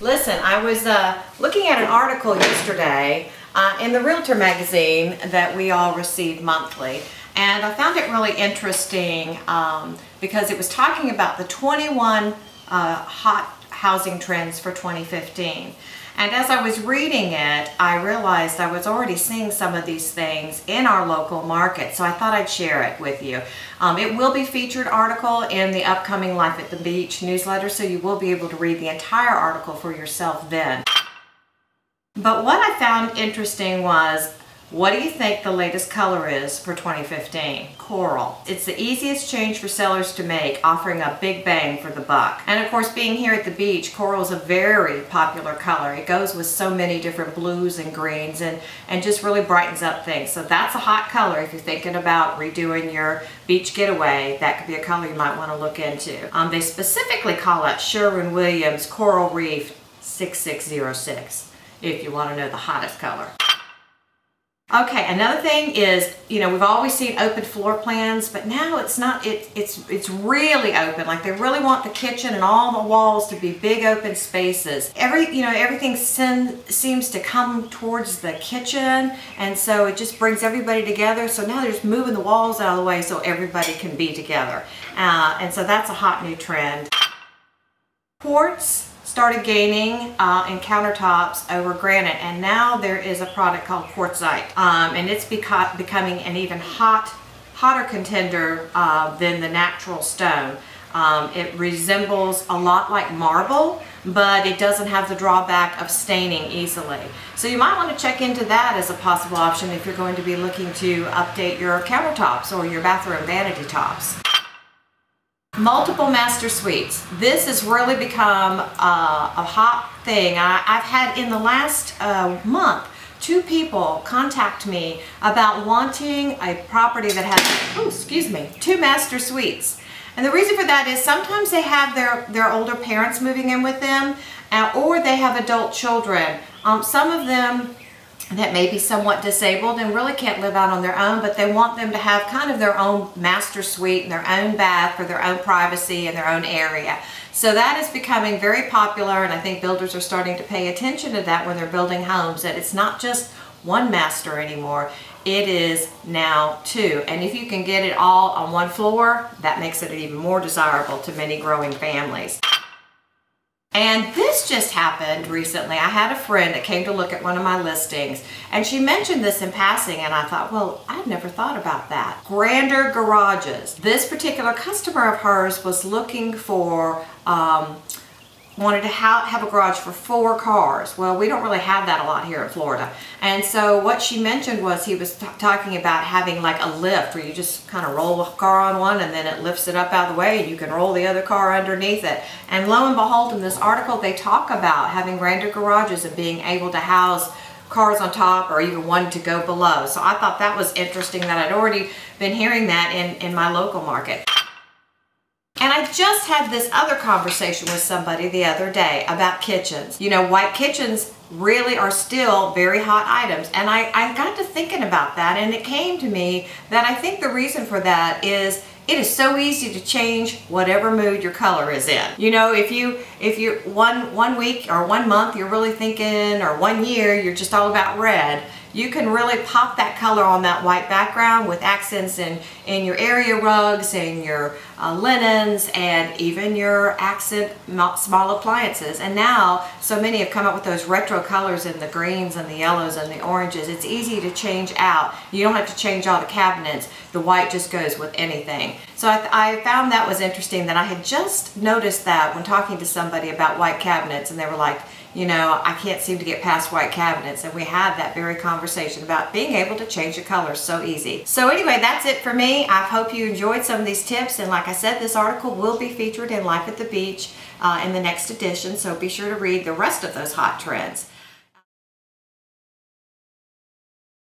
Listen, I was looking at an article yesterday in the Realtor magazine that we all receive monthly, and I found it really interesting because it was talking about the 21 hot housing trends for 2015. And as I was reading it, I realized I was already seeing some of these things in our local market, so I thought I'd share it with you. It will be featured article in the upcoming Life at the Beach newsletter, so you will be able to read the entire article for yourself then. But what I found interesting was, what do you think the latest color is for 2015? Coral. It's the easiest change for sellers to make, offering a big bang for the buck. And of course, being here at the beach, coral is a very popular color. It goes with so many different blues and greens and just really brightens up things. So that's a hot color if you're thinking about redoing your beach getaway. That could be a color you might want to look into. They specifically call it Sherwin-Williams Coral Reef 6606 if you want to know the hottest color. Okay, another thing is, you know, we've always seen open floor plans, but now it's not, it's really open. Like, they really want the kitchen and all the walls to be big open spaces. Everything seems to come towards the kitchen, and so it just brings everybody together. So now they're just moving the walls out of the way so everybody can be together. And so that's a hot new trend. Quartz started gaining in countertops over granite, and now there is a product called quartzite, and it's becoming an even hotter contender than the natural stone. It resembles a lot like marble, but it doesn't have the drawback of staining easily. So you might want to check into that as a possible option if you're going to be looking to update your countertops or your bathroom vanity tops. Multiple master suites. This has really become a hot thing. I've had in the last month 2 people contact me about wanting a property that has 2 master suites. And the reason for that is sometimes they have their older parents moving in with them, or they have adult children. Some of them that may be somewhat disabled and really can't live out on their own, but they want them to have kind of their own master suite and their own bath for their own privacy and their own area. So that is becoming very popular, and I think builders are starting to pay attention to that when they're building homes, that it's not just one master anymore. It is now 2. And if you can get it all on one floor, that makes it even more desirable to many growing families. And this just happened recently. I had a friend that came to look at one of my listings, and she mentioned this in passing, and I thought, well, I've never thought about that. Grander garages. This particular customer of hers was looking for, wanted to have a garage for 4 cars. Well, we don't really have that a lot here in Florida. And so what she mentioned was he was talking about having like a lift where you just kind of roll a car on one and then it lifts it up out of the way and you can roll the other car underneath it. And lo and behold, in this article they talk about having grander garages and being able to house cars on top or even one to go below. So I thought that was interesting that I'd already been hearing that in my local market. And I just had this other conversation with somebody the other day about kitchens. You know, white kitchens really are still very hot items. And I got to thinking about that, and it came to me that I think the reason for that is it is so easy to change whatever mood your color is in. You know, if you're one week or 1 month you're really thinking, or 1 year you're just all about red, you can really pop that color on that white background with accents in your area rugs and your linens and even your accent small appliances. And now so many have come up with those retro colors in the greens and the yellows and the oranges. It's easy to change out. You don't have to change all the cabinets. The white just goes with anything. So I found that was interesting, that I had just noticed that when talking to somebody about white cabinets, and they were like, you know, I can't seem to get past white cabinets. And we had that very conversation about being able to change the colors so easy. So anyway, that's it for me. I hope you enjoyed some of these tips. And like I said, this article will be featured in Life at the Beach in the next edition. So be sure to read the rest of those hot trends.